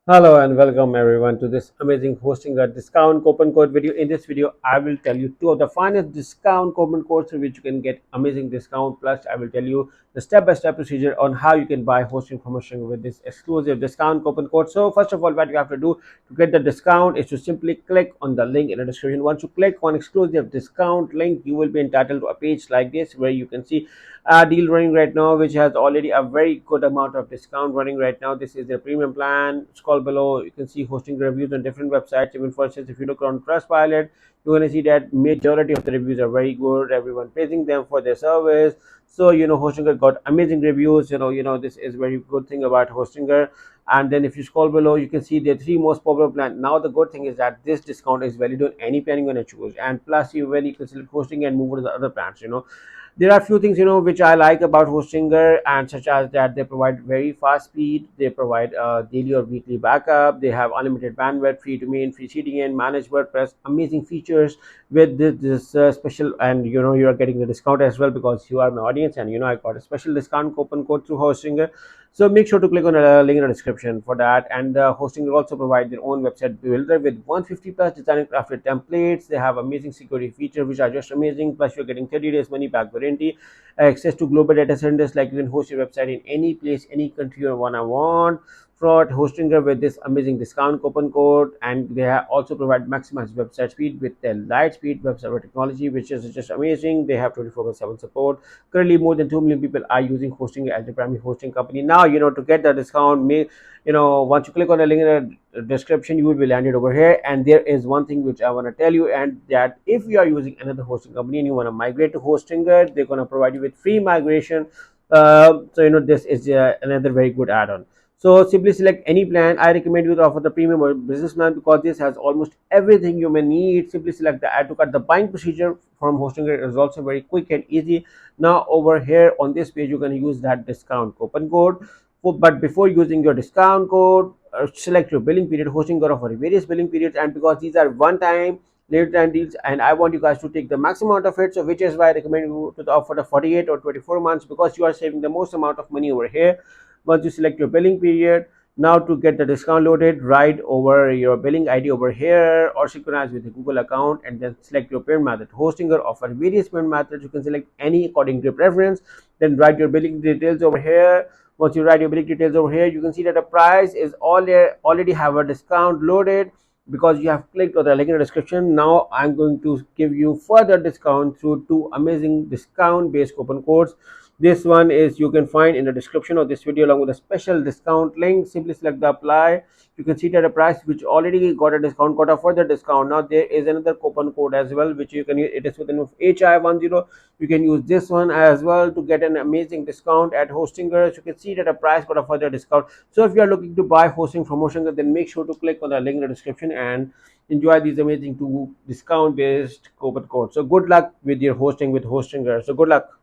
Hello and welcome everyone to this amazing hosting a discount coupon code video. In this video, I will tell you two of the finest discount coupon codes through which you can get amazing discount. Plus, I will tell you the step-by-step procedure on how you can buy hosting promotion with this exclusive discount coupon code. So first of all, what you have to do to get the discount is to simply click on the link in the description. Once you click on exclusive discount link, you will be entitled to a page like this where you can see a deal running right now which has already a very good amount of discount running right now. This is their premium plan. Scroll below, you can see hosting reviews on different websites. Even for instance, if you look on Trustpilot, you're going to see that majority of the reviews are very good, everyone praising them for their service. So Hostinger got amazing reviews. This is very good thing about Hostinger. And then if you scroll below, you can see the three most popular plan. Now the good thing is that this discount is valid on any plan you're going to choose, and plus you can select hosting and move to the other plans. There are few things which I like about Hostinger, and such as that they provide very fast speed, they provide daily or weekly backup, they have unlimited bandwidth, free domain, free CDN, managed WordPress, amazing features with this special. And you are getting the discount as well because you are my audience, and I got a special discount coupon code through Hostinger. So make sure to click on the link in the description for that. And Hostinger also provide their own website builder with 150 plus design and crafted templates. They have amazing security features which are just amazing. Plus you're getting 30 days money back guarantee, access to global data centers, like you can host your website in any place, any country you want. Fraud Hostinger with this amazing discount coupon code. And they also provide maximized website speed with their light speed web server technology, which is just amazing. They have 24/7 support. Currently more than 2 million people are using Hostinger as their primary hosting company. Now to get the discount, once you click on the link in the description, you will be landed over here. And there is one thing which I want to tell you, and that if you are using another hosting company and you want to migrate to Hostinger, they're going to provide you with free migration. This is another very good add-on. So simply select any plan. I recommend you to offer the premium or business plan because this has almost everything you may need. Simply select the add to cart. The buying procedure from Hostinger is also very quick and easy. Now over here on this page, you can use that discount coupon code. But before using your discount code, select your billing period. Hosting got offer various billing periods, and because these are one time later time deals, and I want you guys to take the maximum amount of it, so which is why I recommend you to offer the 48 or 24 months, because you are saving the most amount of money over here. Once you select your billing period, now to get the discount loaded, write over your billing ID over here or synchronize with the Google account, and then select your payment method. Hostinger offer various payment methods. You can select any according to your preference. Then write your billing details over here. Once you write your billing details over here, you can see that the price is already have a discount loaded because you have clicked on the link in the description. Now I'm going to give you further discount through two amazing discount based coupon codes. This one is you can find in the description of this video along with a special discount link. Simply select the apply. You can see that a price which already got a discount got a further discount. Now there is another coupon code as well which you can use. It is within HI10. You can use this one as well to get an amazing discount at Hostinger. So you can see that a price got a further discount. So if you are looking to buy hosting promotions, then make sure to click on the link in the description and enjoy these amazing two discount based coupon codes. So good luck with your hosting with Hostinger. So good luck.